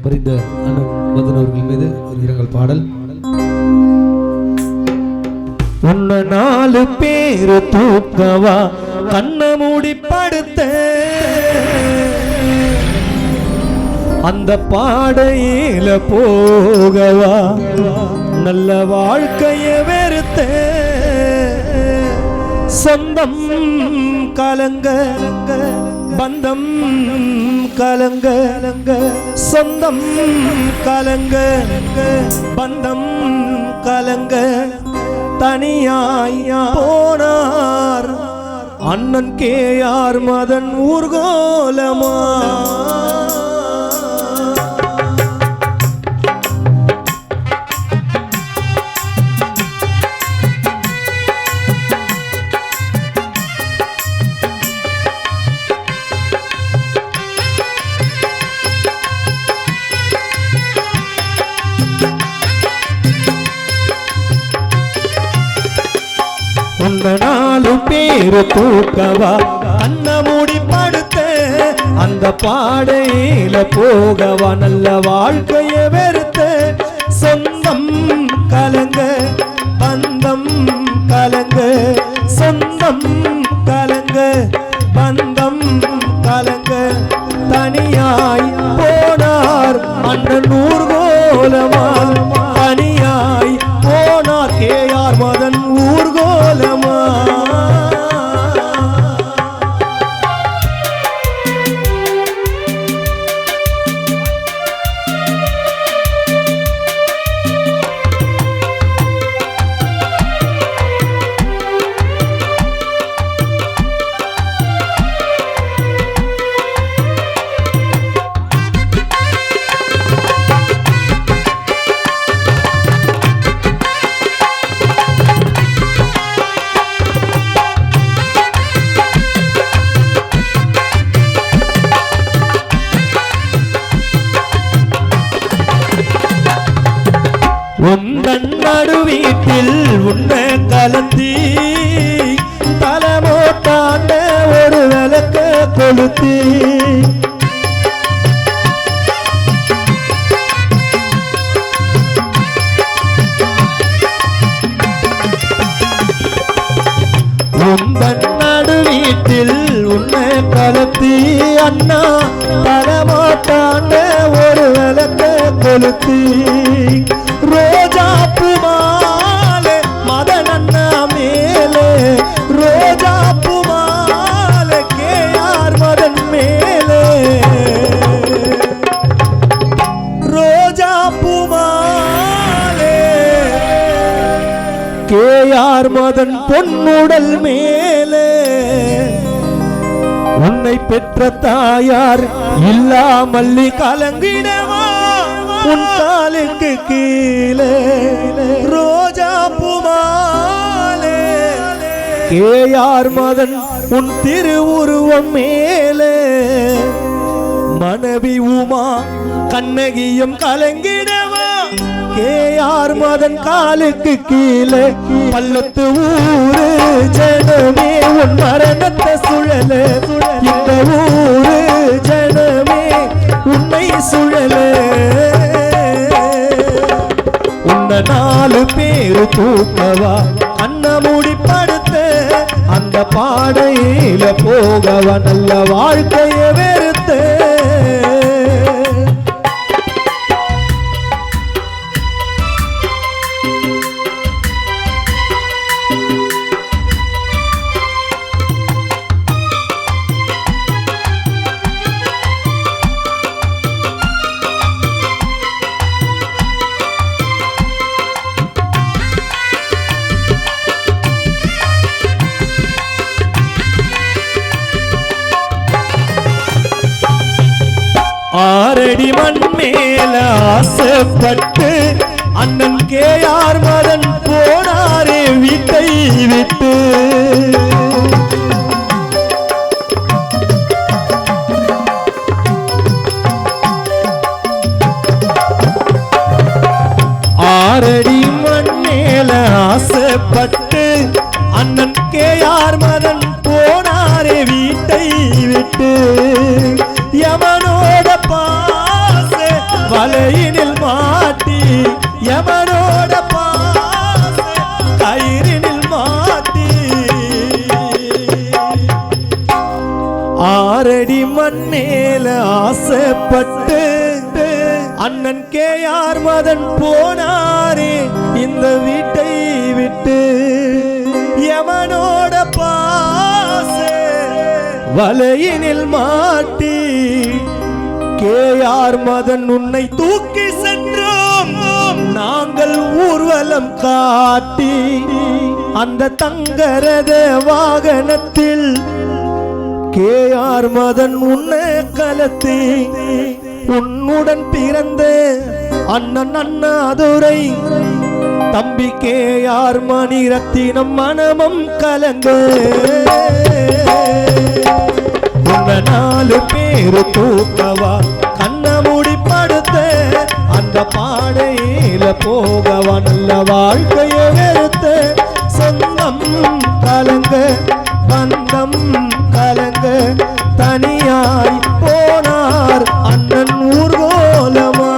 பரிந்த அண்ணன் மதன் அவர்கள் மீது ஒரு இரங்கல் பாடல். உன்ன 4 பேரு தூக்கவா கண்ண மூடி படுத்த அந்த பாடையில போகவா நல்ல வாழ்க்கைய வெறுத்த சொந்தம் கலங்க பந்தம் கலங்க சொந்தம் கலங்க பந்தம் கலங்க தனியாய் போனார் அண்ணன் கேஆர் மதன் ஊர்கோலமா. உன்ன 4 பேரு தூக்கவா கண்ண மூடி படுத்த அந்த பாடையில போகவா நல்ல வாழ்க்கைய வெறுத்த சொந்தம் கலங்க பந்தம் கலங்க சொந்தம் கலங்க பந்தம் கலங்க தனியாய் போனார் அண்ணன் ஊர்கோலமா. தனியாய் போனார் கேஆர் மதன் ஊர்கோலமா. உந்தன் நடு வீட்டில் உன்ன கலந்தி தலமோட்டாண்ட ஒரு விளக்க கொளுத்தி உந்தன் நடு வீட்டில் உன்ன கலத்தி அண்ணா தலமோட்டாண்ட ஒரு விளக்க கொளுத்தி ரோஜாப்பு மாலே மதன் அண்ணா மேலே ரோஜாப்பு மாலே கேஆர் மதன் மேலே ரோஜாப்பு மாலே கேஆர் மதன் பொன்னுடல் மேலே உன்னை பெற்ற தாயார் இல்லாமல்லி கலங்கிடவா உன் காலுக்கு கீழே ரோஜா பூமாலே கேஆர் மதன் உன் திருவுருவம் மேலே மனைவி உமா கண்ணகியும் கலங்கிடவா கேஆர் மதன் காலுக்கு கீழே பள்ளத்து ஊரு ஜனமே உன் மரணத்தை சுழல இந்த ஊரு ஜனமே உன்னை சுழல. உன்ன 4 பேரு தூக்கவா கண்ண மூடி படுத்த அந்த பாடையில போகவா நல்ல வாழ்க்கைய வெறுத்த ஆரடி மண் மேல ஆசைப்பட்டு அண்ணன் கேஆர் மதன் போனாரே வீட்டை விட்டு. ஆரடி மண் மேல ஆசைப்பட்டு அண்ணன் கேஆர் மதன் போனாரே வீட்டை விட்டு. யமனோட பாச வலையினில் மாட்டி எவனோட பாச கயிறினில் மாட்டி ஆரடி மண்ணேல ஆசைப்பட்டு அண்ணன் கேஆர் மதன் போனாரே இந்த வீட்டை விட்டு எவனோட பாச வலையினில் மாட்டி கேஆர் மதன் உன்னை தூக்கி சென்றோம் நாங்கள் ஊர்வலம் காட்டி அந்த தங்கரத வாகனத்தில் கேஆர் மதன் உன்னை கலத்தி உன்னுடன் பிறந்த அண்ணன் அண்ணாதுரை தம்பி கேஆர் மணிரத்தினம் மனமும் கலங்க உன்ன 4 பேரு தூக்கவா கண்ண மூடி படுத்த அந்த பாடையில போகவா நல்ல வாழ்க்கைய வெறுத்த சொந்தம் கலங்க பந்தம் கலங்க தனியாய் போனார் அண்ணன் ஊர்கோலமா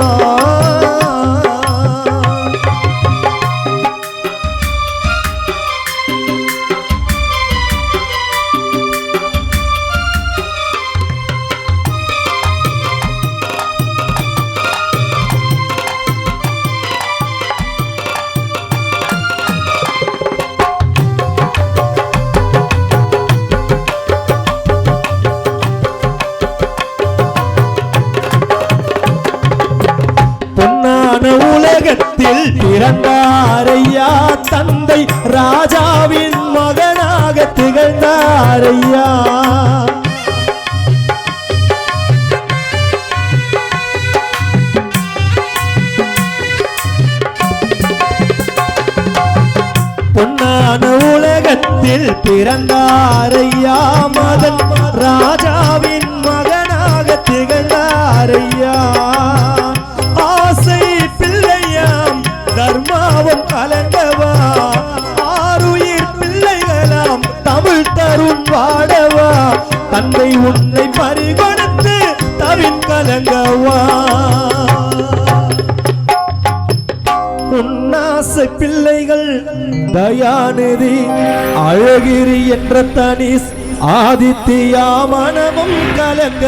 உலகத்தில் பிறந்தாரையா தந்தை ராஜாவின் மகனாக திகழ்ந்தாரையா பொன்னான உலகத்தில் பிறந்தாரையா மதன் ராஜாவின் மகனாக திகழ்ந்தாரையா தர்மாவும் கலங்கவா ஆறுயிர் பிள்ளைகளாம் தமிழ் தரும் வாடவா தந்தை உன்னை பறிகொடுத்து தவின் கலங்கவா உன்னாசை பிள்ளைகள் தயாநிதி அழகிரி என்ற தனிஸ் ஆதித்யா மனமும் கலங்க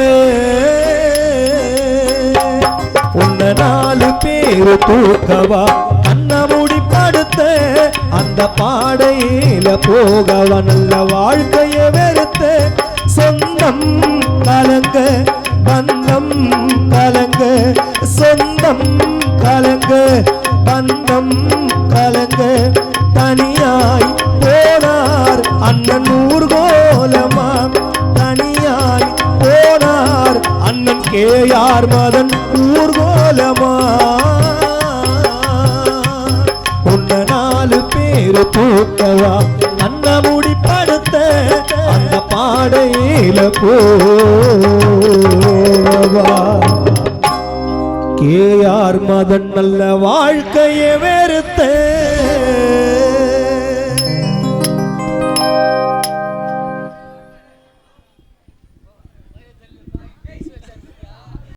உன்ன 4 பேரு தூக்கவா கண்ண மூடி படுத்த அந்த பாடையில போகவா நல்ல வாழ்க்கைய வெறுத்த சொந்தம் கலங்க பந்தம் கலங்க சொந்தம் கலங்க பந்தம் கலங்க தனியாய் போனார் அண்ணன் ஊர்கோலமா தனியாய் போனார் அண்ணன் கேஆர் மதன் ஊர்கோலமா உன்ன 4 பேரு தூக்கவா அண்ண மூடி படுத்த அந்த பாடையில போவா கேஆர் மதன் நல்ல வாழ்க்கையை வெறுத்த